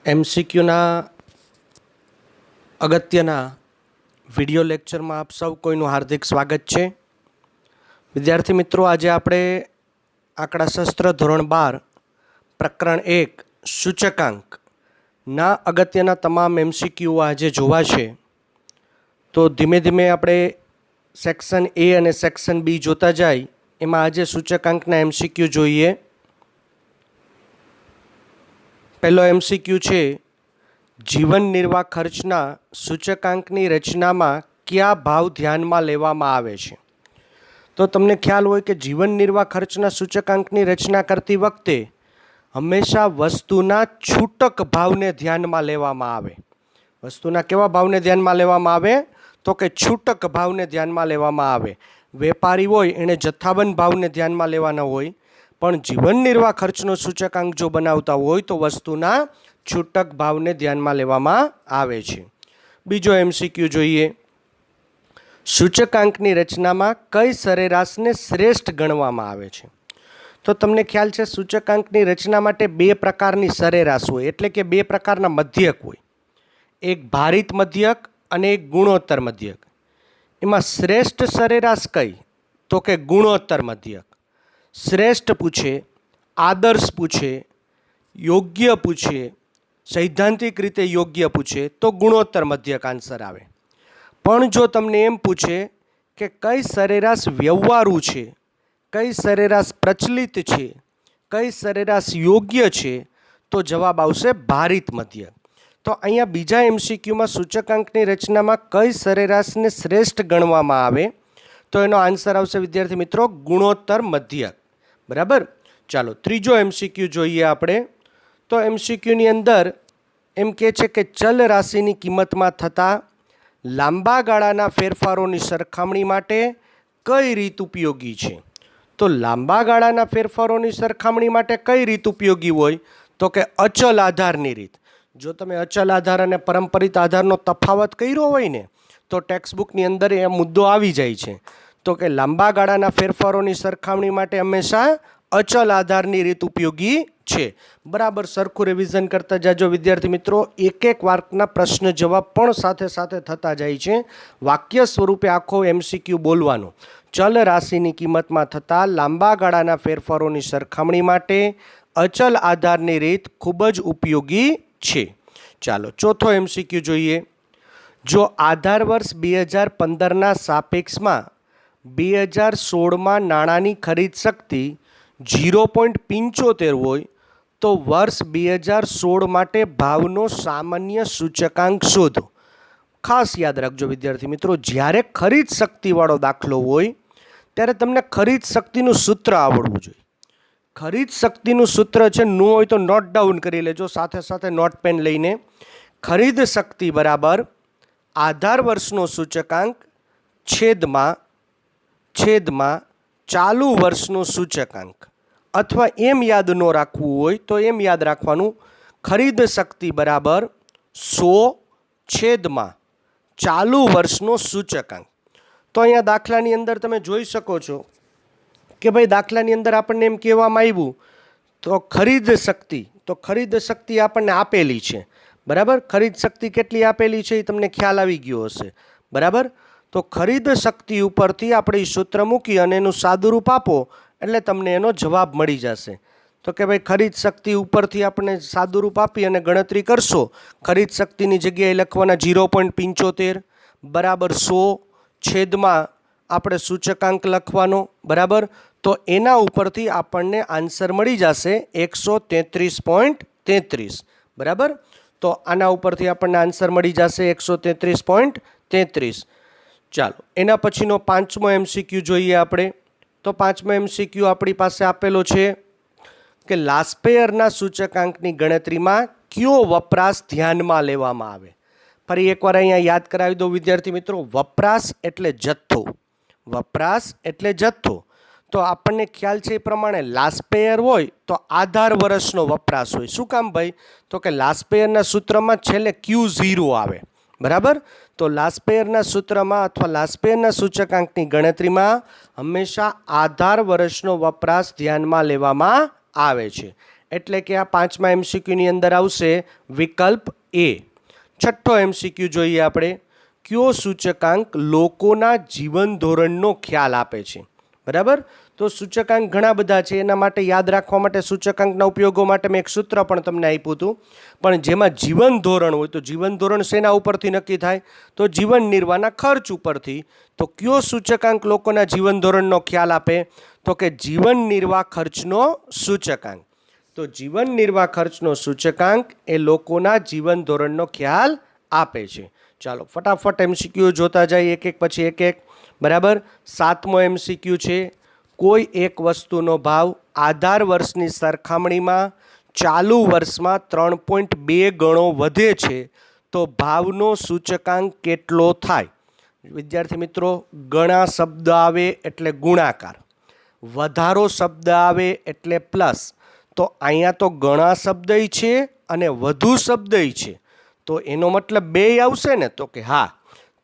એમસીક્યુના અગત્યના વિડિયો લેક્ચરમાં આપ સૌ કોઈનું હાર્દિક સ્વાગત છે. વિદ્યાર્થી મિત્રો, આજે આપણે આંકડાશાસ્ત્ર ધોરણ 12 પ્રકરણ 1 સૂચકાંકના અગત્યના તમામ એમસીક્યુ આજે જોવા છે. તો ધીમે ધીમે આપણે સેક્શન એ અને સેક્શન બી જોતા જાય. એમાં આજે સૂચકાંકના એમસીક્યુ જોઈએ. પહેલો એમસીક્યુ છે, જીવન નિર્વાહ ખર્ચના સૂચકાંકની રચનામાં કયા ભાવ ધ્યાનમાં લેવામાં આવે છે? તો તમને ખ્યાલ હોય કે જીવન નિર્વાહ ખર્ચના સૂચકાંકની રચના કરતી વખતે હંમેશા વસ્તુના છૂટક ભાવને ધ્યાનમાં લેવામાં આવે. વસ્તુના કેવા ભાવને ધ્યાનમાં લેવામાં આવે? તો કે છૂટક ભાવને ધ્યાનમાં લેવામાં આવે. વેપારી હોય એણે જથ્થાબંધ ભાવને ધ્યાનમાં લેવાના હોય, પણ જીવન નિર્વાહ ખર્ચનો સૂચકાંક જો બનાવતા હોય તો વસ્તુના છૂટક ભાવને ધ્યાનમાં લેવામાં આવે છે. બીજો એમસીક્યુ જોઈએ, સૂચકાંકની રચનામાં કઈ સરેરાશને શ્રેષ્ઠ ગણવામાં આવે છે? તો તમને ખ્યાલ છે સૂચકાંકની રચના માટે બે પ્રકારની સરેરાશ હોય, એટલે કે બે પ્રકારના મધ્યક હોય. એક ભારિત મધ્યક અને એક ગુણોત્તર મધ્યક. એમાં શ્રેષ્ઠ સરેરાશ કઈ? તો કે ગુણોત્તર મધ્યક. શ્રેષ્ઠ પૂછે, આદર્શ પૂછે, યોગ્ય પૂછે, સૈદ્ધાંતિક રીતે યોગ્ય પૂછે તો ગુણોત્તર મધ્યક આન્સર આવે. પણ જો તમને એમ પૂછે કે કઈ સરેરાશ વ્યવહારુ છે, કઈ સરેરાશ પ્રચલિત છે, કઈ સરેરાશ યોગ્ય છે, તો જવાબ આવશે ભારિત મધ્યક. તો અહીંયા બીજા એમસીક્યુમાં સૂચકાંકની રચનામાં કઈ સરેરાશને શ્રેષ્ઠ ગણવામાં આવે? તો એનો આન્સર આવશે વિદ્યાર્થી મિત્રો ગુણોત્તર મધ્યક. બરાબર. ચાલો ત્રીજો એમસીક્યુ જોઈએ આપણે. તો એમસીક્યુની અંદર એમ કહે છે કે ચલ રાશિની કિંમતમાં થતા લાંબા ગાળાના ફેરફારોની સરખામણી માટે કઈ રીત ઉપયોગી છે? તો લાંબા ગાળાના ફેરફારોની સરખામણી માટે કઈ રીત ઉપયોગી હોય? તો કે અચલ આધારની રીત. જો તમે અચલ આધાર અને પરંપરિત આધારનો તફાવત કર્યો હોય ને તો ટેક્સ્ટબુકની અંદર એ મુદ્દો આવી જાય છે. તો કે લાંબા ગાળાના ફેરફારોની સરખામણી માટે હંમેશા અચલ આધારની રીત ઉપયોગી છે. બરાબર સરખું રિવિઝન કરતા જાજો વિદ્યાર્થી મિત્રો. એક એક વાક્યના પ્રશ્ન જવાબ પણ સાથે સાથે થતા જાય છે. વાક્ય સ્વરૂપે આખો એમસીક્યુ બોલવાનો. ચલ રાશિની કિંમતમાં થતા લાંબા ગાળાના ફેરફારોની સરખામણી માટે અચલ આધારની રીત ખૂબ જ ઉપયોગી છે. ચાલો ચોથો એમસીક્યુ જોઈએ. જો આધાર વર્ષ 2015ના સાપેક્ષમાં 2016માં નાણાંની ખરીદ શક્તિ 0.75 હોય તો વર્ષ 2016 માટે ભાવનો સામાન્ય સૂચકાંક શોધો. ખાસ યાદ રાખજો વિદ્યાર્થી મિત્રો, જ્યારે ખરીદ શક્તિવાળો દાખલો હોય ત્યારે તમને ખરીદ શક્તિનું સૂત્ર આવડવું જોઈએ. ખરીદ શક્તિનું સૂત્ર છે, ન હોય તો નોટ ડાઉન કરી લેજો સાથે સાથે નોટ પેન લઈને. ખરીદ શક્તિ બરાબર આધાર વર્ષનો સૂચકાંક છેદમાં ચાલુ વર્ષનો સૂચકાંક. અથવા એમ યાદ ન રાખવું હોય તો એમ યાદ રાખવાનું, ખરીદ શક્તિ બરાબર 100 છેદમાં ચાલુ વર્ષનો સૂચકાંક. તો અહીંયા દાખલાની અંદર તમે જોઈ શકો છો કે ભાઈ દાખલાની અંદર આપણને એમ કહેવામાં આવ્યું તો ખરીદ શક્તિ આપણને આપેલી છે. બરાબર. ખરીદ શક્તિ કેટલી આપેલી છે એ તમને ખ્યાલ આવી ગયો હશે. બરાબર. તો ખરીદ શક્તિ ઉપરથી આપણે સૂત્ર મૂકી અને એનું સાદુરૂપ આપો એટલે તમને એનો જવાબ મળી જશે. તો કે ભાઈ ખરીદ શક્તિ ઉપરથી આપણે સાદુરૂપ આપી અને ગણતરી કરશો. ખરીદ શક્તિની જગ્યાએ લખવાના 0.75 બરાબર 100 છેદમાં આપણે સૂચકાંક લખવાનો. બરાબર. તો એના ઉપરથી આપણને આન્સર મળી જશે 133.33. બરાબર. તો આના ઉપરથી આપણને આન્સર મળી જશે 133.33. ચાલો એના પછીનો પાંચમો એમસીક્યુ જોઈએ આપણે. તો પાંચમો એમસીક્યુ આપણી પાસે આપેલો છે કે લાસ્પેયરના સૂચકાંકની ગણતરીમાં કયો વપરાશ ધ્યાનમાં લેવામાં આવે? ફરી એકવાર અહીંયા યાદ કરાવી દો વિદ્યાર્થી મિત્રો. વપરાશ એટલે જથ્થો. વપરાશ એટલે જથ્થો. તો આપણને ખ્યાલ છે એ પ્રમાણે લાસ્પેયર હોય તો આધાર વર્ષનો વપરાશ હોય. શું કામ ભાઈ? તો કે લાસ્પેયરના સૂત્રમાં છેલ્લે Q0 આવે. બરાબર. તો લાસ્પેયરના સૂત્રમાં અથવા લાસ્પેયરના સૂચકાંકની ગણતરીમાં હંમેશા આધાર વર્ષનો વપરાશ ધ્યાનમાં લેવામાં આવે છે. એટલે કે આ 5મા MCQની અંદર આવશે વિકલ્પ એ. છઠ્ઠો MCQ જોઈએ આપણે. કયો સૂચકાંક લોકોના જીવન ધોરણનો ખ્યાલ આપે છે? બરાબર. તો સૂચકાંક ઘણા બધા છે, એના માટે યાદ રાખવા માટે સૂચકાંકના ઉપયોગો માટે મેં એક સૂત્ર પણ તમને આપ્યું હતું. પણ જેમાં જીવન ધોરણ હોય તો જીવન ધોરણ શેના ઉપરથી નક્કી થાય? તો જીવન નિર્વાહના ખર્ચ ઉપરથી. તો કયો સૂચકાંક લોકોના જીવન ધોરણનો ખ્યાલ આપે? તો કે જીવન નિર્વાહ ખર્ચનો સૂચકાંક. તો જીવન નિર્વાહ ખર્ચનો સૂચકાંક એ લોકોના જીવન ધોરણનો ખ્યાલ આપે છે. ચાલો ફટાફટ MCQ જોતા જાય એક એક પછી એક એક. બરાબર. 7મો MCQ છે. કોઈ એક વસ્તુનો ભાવ આધાર વર્ષની સરખામણીમાં ચાલુ વર્ષમાં 3.2 ગણો વધે છે તો ભાવનો સૂચકાંક કેટલો થાય? વિદ્યાર્થી મિત્રો, ગણા શબ્દ આવે એટલે ગુણાકાર, વધારો શબ્દ આવે એટલે પ્લસ. તો અહીંયા તો ગણા શબ્દ છે અને વધુ શબ્દ છે, તો એનો મતલબ બે આવશે ને? તો કે હા.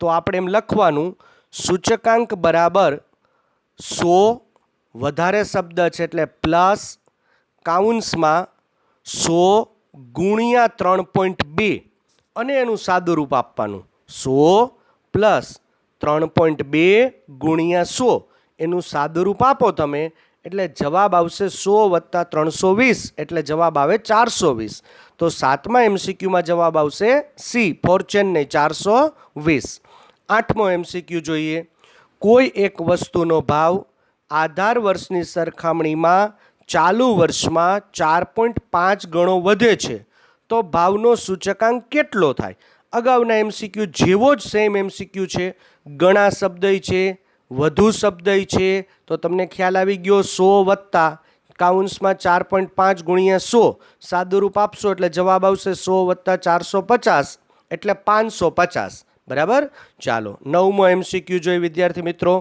તો આપણે એમ લખવાનું સૂચકાંક બરાબર 100, વધારે શબ્દ છે એટલે પ્લસ કાઉન્સમાં 100 ગુણ્યા 3.2 અને એનું સાદું રૂપ આપવાનું 100 પ્લસ 3.2 ગુણ્યા 100 એનું સાદું રૂપ આપો તમે એટલે જવાબ આવશે 100 વત્તા 320 એટલે જવાબ આવે 420. તો 7મા MCQમાં જવાબ આવશે સી, ફોર્ચ્યુન નહીં, 420. 8મો MCQ જોઈએ. કોઈ એક વસ્તુનો ભાવ આધાર વર્ષની સરખામણીમાં ચાલુ વર્ષમાં 4.5 ગણો વધે છે તો ભાવનો સૂચકાંક કેટલો થાય? અગાઉના MCQ જેવો જ સેમ MCQ છે. ગણા શબ્દ છે, વધુ શબ્દ છે, તો તમને ખ્યાલ આવી ગયો. 100 વત્તા કાઉન્સમાં 4.5 ગુણ્યા 100 સાદું રૂપ આપશો એટલે જવાબ આવશે 100 વત્તા 450 એટલે 550. બરાબર. ચાલો 9મો MCQ જોઈએ વિદ્યાર્થી મિત્રો.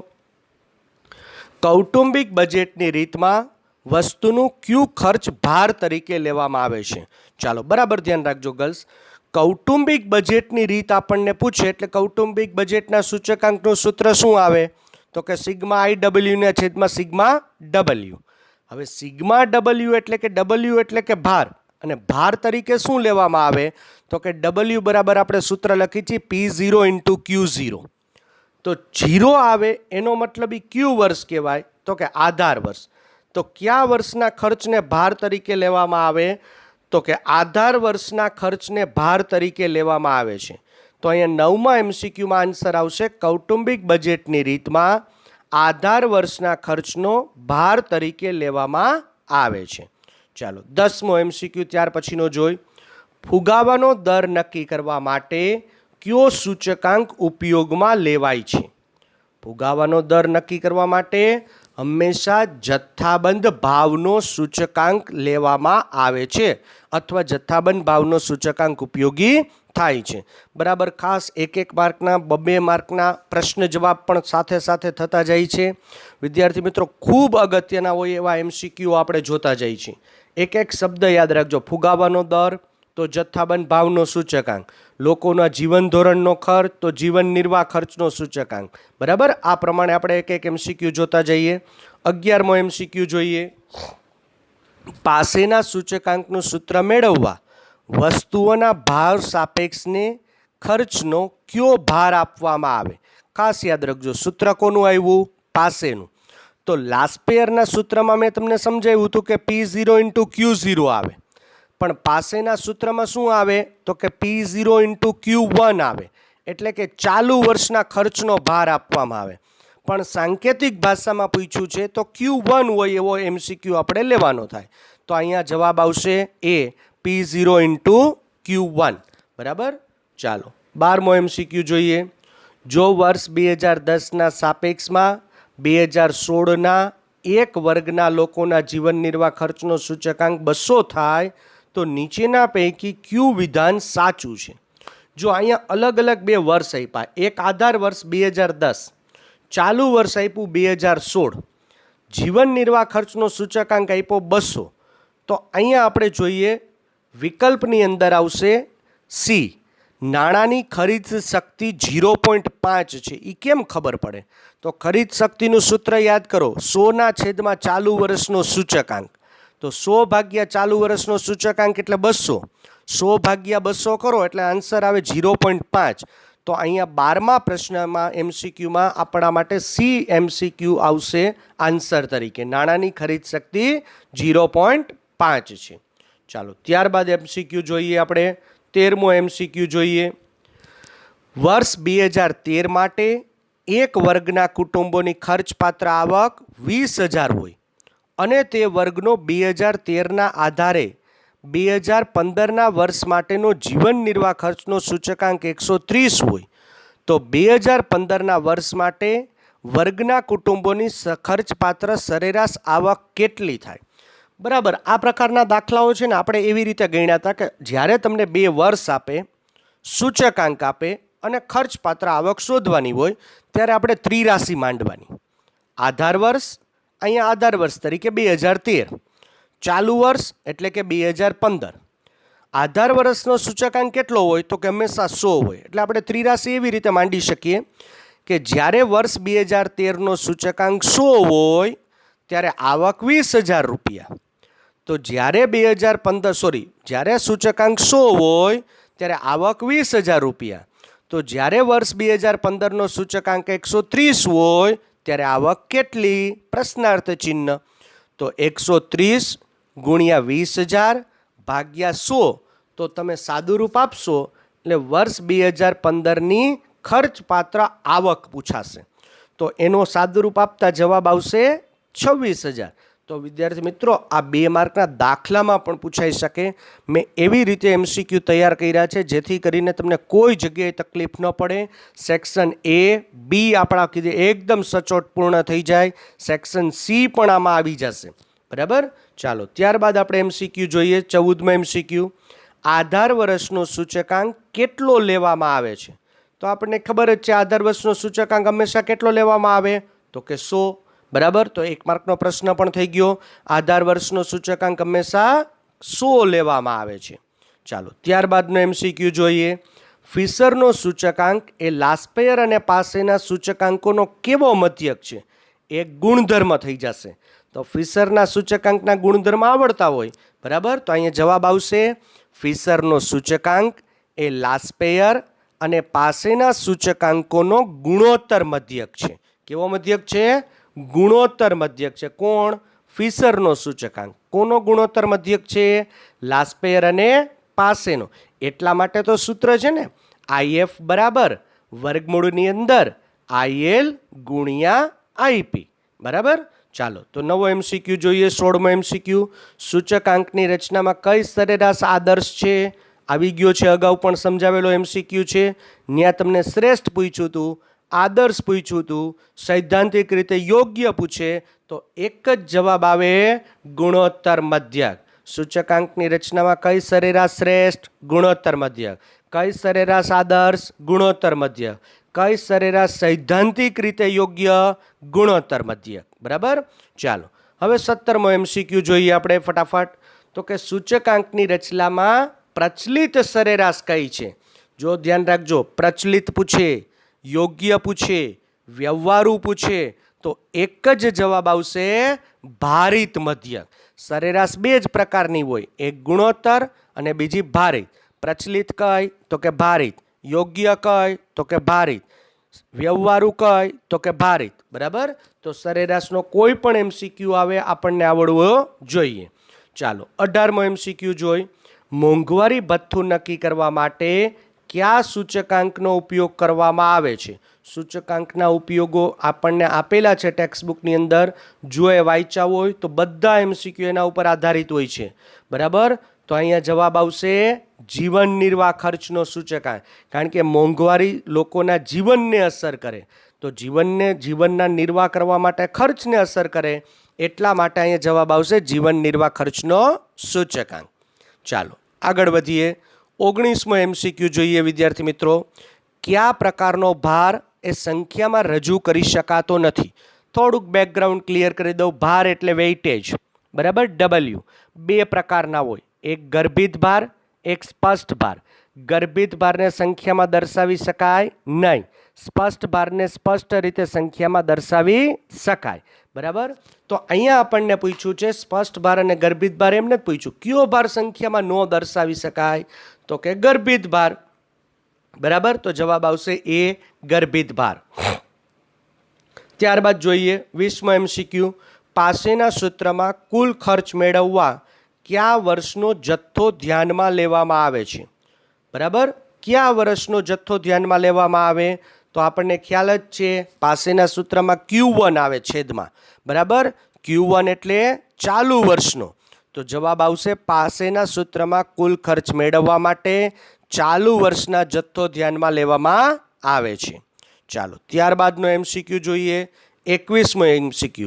કૌટુંબિક બજેટની રીતમાં વસ્તુનું કયું ખર્ચ ભાર તરીકે લેવામાં આવે છે? ચાલો બરાબર ધ્યાન રાખજો ગર્લ્સ. કૌટુંબિક બજેટની રીત આપણને પૂછે એટલે કૌટુંબિક બજેટના સૂચકાંકનું સૂત્ર શું આવે? તો કે સિગ્મા IW ને છેદમાં સિગ્મા W. હવે સિગ્મા W એટલે કે W એટલે કે ભાર, અને ભાર તરીકે શું લેવામાં આવે? તો કે W બરાબર આપણે સૂત્ર લખી છીએ P0 × Q0. તો 0 આવે એનો મતલબ એ ક્યુ વર્ષ કહેવાય, તો કે આધાર વર્ષ. તો કયા વર્ષના ખર્ચને ભાર તરીકે લેવામાં આવે? તો કે આધાર વર્ષના ખર્ચને ભાર તરીકે લેવામાં આવે છે. તો અહીંયા 9મા MCQમાં આન્સર આવશે કૌટુંબિક બજેટની રીતમાં આધાર વર્ષના ખર્ચનો ભાર તરીકે લેવામાં આવે છે. ચાલો 10મો MCQ ત્યાર પછીનો જોઈ. ફુગાવાનો દર નક્કી કરવા માટે કયો સૂચકાંક ઉપયોગમાં લેવાય છે? ફુગાવાનો દર નક્કી કરવા માટે હંમેશા જથ્થાબંધ ભાવનો સૂચકાંક લેવામાં આવે છે અથવા જથ્થાબંધ ભાવનો સૂચકાંક ઉપયોગી થાય છે. બરાબર. ખાસ એક માર્કના 2 માર્કના પ્રશ્ન જવાબ પણ સાથે સાથે થતા જાય છે. વિદ્યાર્થી મિત્રો, ખૂબ અગત્યના હોય એવા MCQ આપણે જોતા જઈએ છીએ. એક શબ્દ યાદ રાખજો. ફુગાવાનો દર તો જથ્થાબંધ ભાવનો સૂચકાંક, લોકોના જીવન ધોરણનો ખર્ચ તો જીવન નિર્વાહ ખર્ચનો સૂચકાંક. બરાબર. આ પ્રમાણે આપણે એક MCQ જોતા જઈએ. 11મો MCQ જોઈએ. પાસેના સૂચકાંકનું સૂત્ર મેળવવા વસ્તુઓના ભાવ સાપેક્ષને ખર્ચનો કયો ભાર આપવામાં આવે? ખાસ યાદ રાખજો, સૂત્ર કોનું આવ્યું? પાસેનું. તો લાસ્પેયરના સૂત્રમાં મેં તમને સમજાવ્યું હતું કે P0 × Q0 આવે, પણ પાસેના સૂત્રમાં શું આવે? તો કે P0 × Q1 આવે, એટલે કે ચાલુ વર્ષના ખર્ચનો ભાર આપવામાં આવે. પણ સાંકેતિક ભાષામાં પૂછ્યું છે તો Q1 હોય એવો MCQ આપણે લેવાનો થાય. તો અહીંયા જવાબ આવશે એ, P0 × Q1. બરાબર. ચાલો 12મો MCQ જોઈએ. જો વર્ષ 2010ના સાપેક્ષમાં 2016ના એક વર્ગના લોકોના જીવન નિર્વાહ ખર્ચનો સૂચકાંક 200 થાય તો નીચેના પૈકી કયું વિધાન સાચું છે? જો અહીંયા અલગ અલગ 2 વર્ષ આપ્યા, એક આધાર વર્ષ 2010, ચાલુ વર્ષ આપ્યું 2016, જીવન નિર્વાહ ખર્ચનો સૂચકાંક આપ્યો 200. તો અહીંયા આપણે જોઈએ વિકલ્પની અંદર આવશે સી, નાણાંની ખરીદ શક્તિ 0.5 છે. એ કેમ ખબર પડે? તો ખરીદ શક્તિનું સૂત્ર યાદ કરો, 100 ના છેદમાં ચાલુ વર્ષનો સૂચકાંક. તો તો 100 ભાગ્યા ચાલુ વર્ષનો સૂચકાંક એટલે 200. 100 ભાગ્યા 200 કરો એટલે આન્સર આવે 0.5. તો અહીંયા 12મા પ્રશ્નમાં એમસીક્યુમાં આપણા માટે સી એમસીક્યુ આવશે આન્સર તરીકે. નાણાંની ખરીદ શક્તિ 0.5 છે. ચાલો ત્યારબાદ એમસીક્યુ જોઈએ આપણે. 13મો એમસીક્યુ જોઈએ. વર્ષ 2013 માટે એક વર્ગના કુટુંબોની ખર્ચપાત્ર આવક 20,000 હોય અને તે વર્ગનો 2013ના આધારે 2015ના વર્ષ માટેનો જીવન નિર્વાહ ખર્ચનો સૂચકાંક 130 હોય તો 2015ના વર્ષ માટે વર્ગના કુટુંબોની ખર્ચપાત્ર સરેરાશ આવક કેટલી થાય? બરાબર, આ પ્રકારના દાખલાઓ છે ને આપણે એવી રીતે ગણ્યા હતા કે જ્યારે તમને 2 વર્ષ આપે, સૂચકાંક આપે અને ખર્ચપાત્ર આવક શોધવાની હોય ત્યારે આપણે ત્રિરાશિ માંડવાની. આધાર વર્ષ, અહીંયા આધાર વર્ષ તરીકે 2013, ચાલુ વર્ષ એટલે કે 2015. આધાર વર્ષનો સૂચકાંક કેટલો હોય તો કે હંમેશા 100 હોય. એટલે આપણે ત્રિરાશિ એવી રીતે માંડી શકીએ કે જ્યારે વર્ષ 2013નો સૂચકાંક 100 હોય ત્યારે આવક 20,000 રૂપિયા. તો જ્યારે જ્યારે સૂચકાંક 100 હોય ત્યારે આવક 20,000 રૂપિયા. તો જ્યારે વર્ષ 2015નો સૂચકાંક 130 હોય ત્યારે આવક કેટલી? પ્રશ્નાર્થ ચિહ્ન. તો 130 ગુણ્યા 20,000 ભાગ્યા 100. તો તમે સાદું રૂપ આપશો એટલે વર્ષ 2015ની ખર્ચપાત્ર આવક પૂછાશે. તો એનો સાદું રૂપ આપતા જવાબ આવશે 26,000. તો વિદ્યાર્થી મિત્રો, આ 2 માર્કના દાખલામાં પણ પૂછાઈ શકે. મેં એવી રીતે એમસીક્યુ તૈયાર કર્યા છે જેથી કરીને તમને કોઈ જગ્યાએ તકલીફ ન પડે. સેક્શન A, B આપણા કીધે એકદમ સચોટ પૂર્ણ થઈ જાય. સેક્શન C પણ આમાં આવી જશે. બરાબર, ચાલો ત્યારબાદ આપણે એમસીક્યુ જોઈએ. 14મો એમસીક્યુ. આધાર વર્ષનો સૂચકાંક કેટલો લેવામાં આવે છે? તો આપણને ખબર જ છે આધાર વર્ષનો સૂચકાંક હંમેશા કેટલો લેવામાં આવે તો કે 100. બરાબર, તો 1 માર્કનો પ્રશ્ન પણ થઈ ગયો. આધાર વર્ષનો સૂચકાંક હંમેશા 100 લેવામાં આવે છે. ચાલો ત્યારબાદનો એમસીક્યુ જોઈએ. ફિશરનો સૂચકાંક એ લાસ્પેયર અને પાસેના સૂચકાંકોનો કેવો મધ્યક છે? એક ગુણધર્મ થઈ જશે. તો ફિશરના સૂચકાંકના ગુણધર્મ આવડતા હોય, બરાબર, તો અહીંયા જવાબ આવશે ફિશરનો સૂચકાંક એ લાસ્પેયર અને પાસેના સૂચકાંકોનો ગુણોત્તર મધ્યક છે. કેવો મધ્યક છે? ગુણોત્તર મધ્યક છે. કોણ? ફિશરનો સૂચકાંક. કોનો ગુણોત્તર મધ્યક છે? લાસ્પેયર અને પાસેનો. એટલા માટે તો સૂત્ર છે ને IF બરાબર વર્ગમૂળની અંદર IL ગુણ્યા IP. બરાબર, ચાલો તો નવો એમસીક્યુ જોઈએ. 16મો એમસીક્યુ. સૂચકાંકની રચનામાં કઈ સરેરાશ આદર્શ છે? આવી ગયો છે, અગાઉ પણ સમજાવેલો એમસીક્યુ છે. ત્યાં તમને શ્રેષ્ઠ પૂછ્યું હતું, આદર્શ પૂછ્યું હતું, સૈદ્ધાંતિક રીતે યોગ્ય પૂછે તો એક જ જવાબ આવે ગુણોત્તર મધ્યક. સૂચકાંકની રચનામાં કઈ સરેરાશ શ્રેષ્ઠ? ગુણોત્તર મધ્યક. કઈ સરેરાશ આદર્શ? ગુણોત્તર મધ્યક. કઈ સરેરાશ સૈદ્ધાંતિક રીતે યોગ્ય? ગુણોત્તર મધ્યક. બરાબર, ચાલો હવે 17મો એમસીક્યુ જોઈએ આપણે ફટાફટ. તો કે સૂચકાંકની રચનામાં પ્રચલિત સરેરાશ કઈ છે? જો ધ્યાન રાખજો, પ્રચલિત પૂછે, યોગ્ય પૂછે, વ્યવહારુ પૂછે તો એક જ જવાબ આવશે ભારિત મધ્યક. સરેરાશ 2 જ પ્રકારની હોય, એક ગુણોત્તર અને બીજી ભારિત. પ્રચલિત કઈ તો કે ભારિત, યોગ્ય કઈ તો કે ભારિત, વ્યવહારુ કઈ તો કે ભારિત. બરાબર, તો સરેરાશનો કોઈ પણ એમસીક્યુ આવે આપણને આવડવો જોઈએ. ચાલો 18મો એમસીક્યુ જોઈ. મોંઘવારી ભથ્થું નક્કી કરવા માટે કયા સૂચકાંકનો ઉપયોગ કરવામાં આવે છે? સૂચકાંકના ઉપયોગો આપણને આપેલા છે ટેક્સ્ટબુકની અંદર. જો એ વાંચ્યા હોય તો બધા એમસીક્યુ એના ઉપર આધારિત હોય છે. બરાબર, તો અહીંયા જવાબ આવશે જીવન નિર્વાહ ખર્ચનો સૂચકાંક. કારણ કે મોંઘવારી લોકોના જીવનને અસર કરે, તો જીવનના નિર્વાહ કરવા માટે ખર્ચને અસર કરે, એટલા માટે અહીંયા જવાબ આવશે જીવન નિર્વાહ ખર્ચનો સૂચકાંક. ચાલો આગળ વધીએ. 19મો એમસીક્યુ જોઈએ વિદ્યાર્થી મિત્રો. કયા પ્રકારનો ભાર એ સંખ્યામાં રજૂ કરી શકાતો નથી? થોડુંક બેકગ્રાઉન્ડ ક્લિયર કરી દઉં. ભાર એટલે વેઇટેજ, બરાબર, W. 2 પ્રકારના હોય, એક ગર્ભિત ભાર, એક સ્પષ્ટ ભાર. ગર્ભિત ભારને સંખ્યામાં દર્શાવી શકાય નહીં. સ્પષ્ટ ભારને સ્પષ્ટ રીતે સંખ્યામાં દર્શાવી શકાય. બરાબર. તો અહીંયા આપણને પૂછ્યું છે સ્પષ્ટ ભાર અને ગર્ભિત ભાર. એમને જ પૂછ્યું કયો ભાર સંખ્યામાં ન દર્શાવી શકાય, તો કે ગર્ભિત ભાર. બરાબર. તો જવાબ આવશે એ, ગર્ભિત ભાર. ત્યારબાદ જોઈએ 20મો MCQ. પાસેના સૂત્રમાં કુલ ખર્ચ મેળવવા કયા વર્ષનો જથ્થો ધ્યાનમાં લેવામાં આવે છે? બરાબર. કયા વર્ષનો જથ્થો ધ્યાનમાં લેવામાં આવે? તો આપણને ખ્યાલ જ છે પાસેના સૂત્રમાં Q1 આવે છેદમાં. બરાબર. Q1 એટલે ચાલુ વર્ષનો. તો જવાબ આવશે પાસેના સૂત્રમાં કુલ ખર્ચ મેળવવા માટે ચાલુ વર્ષના જથ્થો ધ્યાનમાં લેવામાં આવે છે. ચાલો ત્યારબાદનો MCQ જોઈએ 21મો MCQ.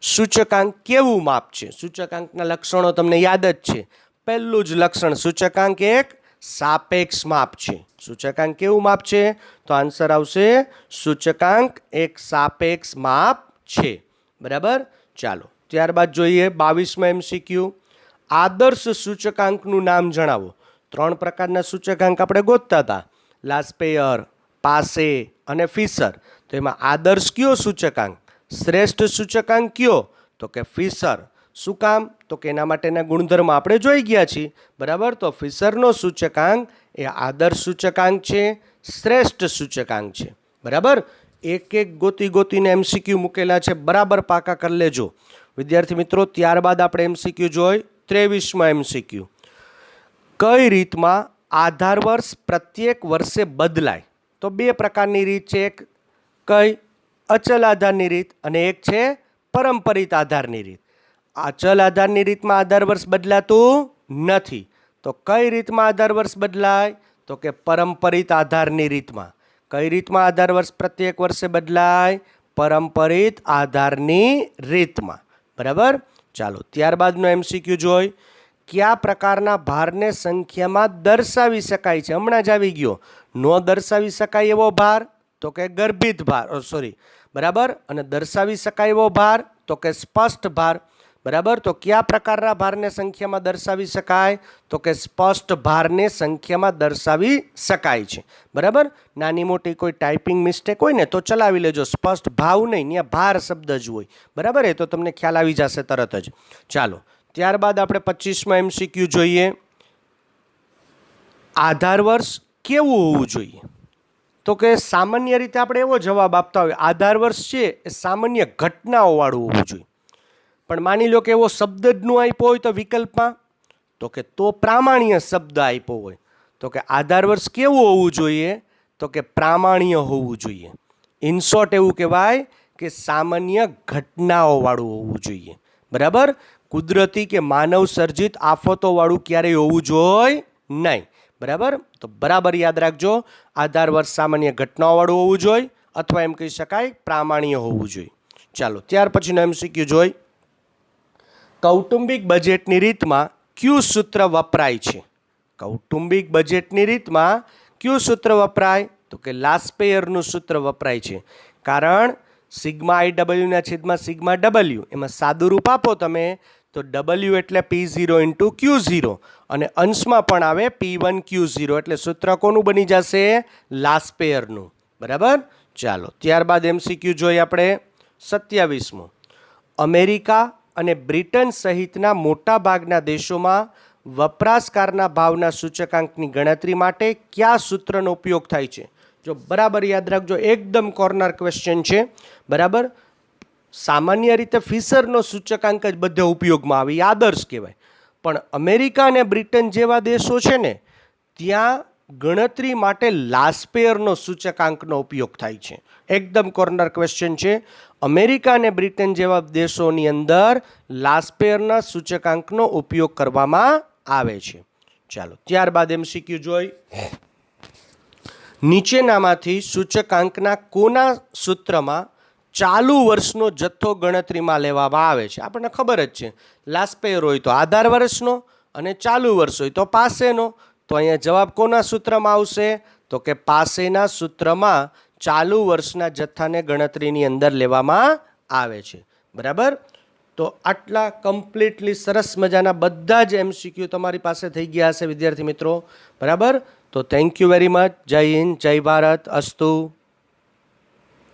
સૂચકાંક કેવું માપ છે? સૂચકાંકના લક્ષણો તમને યાદ જ છે. પહેલું જ લક્ષણ, સૂચકાંક એક સાપેક્ષ માપ છે. સૂચકાંક કેવું માપ છે? તો આન્સર આવશે સૂચકાંક એક સાપેક્ષ માપ છે. બરાબર. ચાલો ત્યારબાદ જોઈએ 22મો MCQ. આદર્શ સૂચકાંકનું નામ જણાવો. 3 પ્રકારના સૂચકાંક આપણે ગોતતા હતા, લાસ્પેયર, પાસે અને ફિશર. તો એમાં આદર્શ કયો સૂચકાંક? શ્રેષ્ઠ સૂચકાંક કયો? તો કે ફિશર. શું કામ? તો કે એના માટેના ગુણધર્મ આપણે જોઈ ગયા છીએ. બરાબર. તો ફિશરનો સૂચકાંક એ આદર્શ સૂચકાંક છે, શ્રેષ્ઠ સૂચકાંક છે. બરાબર. એક એક ગોતીને MCQ મૂકેલા છે, બરાબર પાકા કરી લેજો વિદ્યાર્થી મિત્રો. ત્યારબાદ આપણે MCQ જોઈ 23મો MCQ. કઈ રીતમાં આધાર વર્ષ પ્રત્યેક વર્ષે બદલાય? તો 2 પ્રકારની રીત છે. એક કઈ? અચલ આધારની રીત, અને એક છે પરંપરિત આધારની રીત. અચલ આધારની રીતમાં આધાર વર્ષ બદલાતું નથી. તો કઈ રીતમાં આધાર વર્ષ બદલાય? તો કે પરંપરિત આધારની રીતમાં. કઈ રીતમાં આધાર વર્ષ પ્રત્યેક વર્ષે બદલાય? પરંપરિત આધારની રીતમાં. બરાબર. ચાલો ત્યારબાદનો MCQ જોઈ. કયા પ્રકારના ભારને સંખ્યામાં દર્શાવી શકાય છે? હમણાં જ આવી ગયો. ન દર્શાવી શકાય એવો ભાર, તો કે ગર્ભિત ભાર, બરાબર. અને દર્શાવી શકાય એવો ભાર, તો કે સ્પષ્ટ ભાર. બરાબર. તો કયા પ્રકારના ભારને સંખ્યામાં દર્શાવી શકાય? તો કે સ્પષ્ટ ભારને સંખ્યામાં દર્શાવી શકાય છે. બરાબર. નાની મોટી કોઈ ટાઈપિંગ મિસ્ટેક હોય ને તો ચલાવી લેજો. સ્પષ્ટ ભાવ નહીં, ત્યાં ભાર શબ્દ જ હોય. બરાબર. એ તો તમને ખ્યાલ આવી જશે તરત જ. ચાલો ત્યારબાદ આપણે 25મો MCQ જોઈએ. આધાર વર્ષ કેવું હોવું જોઈએ? તો કે સામાન્ય રીતે આપણે એવો જવાબ આપતા હોય, આધાર વર્ષ છે એ સામાન્ય ઘટનાઓવાળું હોવું જોઈએ. પણ માની લો કે એવો શબ્દ જ ન આપ્યો હોય તો વિકલ્પમાં, તો કે તો પ્રામાણ્ય શબ્દ આપ્યો હોય, તો કે આધાર વર્ષ કેવું હોવું જોઈએ? તો કે પ્રામાણ્ય હોવું જોઈએ. ઇન શોર્ટ એવું કહેવાય કે સામાન્ય ઘટનાઓવાળું હોવું જોઈએ. બરાબર. કુદરતી કે માનવ સર્જિત આફતોવાળું ક્યારેય હોવું જોઈએ નહીં. બરાબર. તો બરાબર યાદ રાખજો, આધાર વર્ષ સામાન્ય ઘટનાઓવાળું હોવું જોઈએ, અથવા એમ કહી શકાય પ્રામાણ્ય હોવું જોઈએ. ચાલો ત્યાર પછીનો MCQ જોઈ. કૌટુંબિક બજેટની રીતમાં કયું સૂત્ર વપરાય છે? કૌટુંબિક બજેટની રીતમાં કયું સૂત્ર વપરાય? તો કે લાસ્પેયરનું સૂત્ર વપરાય છે. કારણ σIW/σW એમાં સાદું રૂપ આપો તમે તો W એટલે P0 × Q0 અને અંશમાં પણ આવે P1 Q0, એટલે સૂત્ર કોનું બની જશે? લાસ્પેયરનું. બરાબર. ચાલો ત્યારબાદ MCQ જોઈએ આપણે 27મો. અમેરિકા અને બ્રિટન સહિતના મોટા ભાગના દેશોમાં વપરાશકારના ભાવના સૂચકાંકની ગણતરી માટે કયા સૂત્રનો ઉપયોગ થાય છે? જો બરાબર યાદ રાખજો, એકદમ કોર્નર ક્વેશ્ચન છે. બરાબર. સામાન્ય રીતે ફિશરનો સૂચકાંક જ બધે ઉપયોગમાં આવે, એ આદર્શ કહેવાય. પણ અમેરિકા અને બ્રિટન જેવા દેશો છે ને, ત્યાં ગણતરી માટે લાસ્પેયરનો સૂચકાંકનો ઉપયોગ થાય છે. એકદમ કોર્નર ક્વેશ્ચન છે. અમેરિકા અને બ્રિટન જેવા દેશોની અંદર લાસ્પેયરના સૂચકાંકનો ઉપયોગ કરવામાં આવે છે. ચાલો ત્યારબાદ MCQ જોઈ. નીચેનામાંથી સૂચકાંકના કોના સૂત્રમાં ચાલુ વર્ષનો જથ્થો ગણતરીમાં લેવામાં આવે છે? આપણને ખબર જ છે, લાસ્પેયર હોય તો આધાર વર્ષનો અને ચાલુ વર્ષ હોય તો પાસેનો. તો અહીંયા જવાબ કોના સૂત્રમાં આવશે? તો કે પાસેના સૂત્રમાં ચાલુ વર્ષના જથ્થાને ગણતરીની અંદર લેવામાં આવે છે. બરાબર. તો આટલા કમ્પ્લીટલી સરસ મજાના બધા જ MCQ તમારી પાસે થઈ ગયા હશે વિદ્યાર્થી મિત્રો, બરાબર? તો થેન્ક યુ વેરી મચ. જય હિન્દ, જય ભારત, અસ્તુ.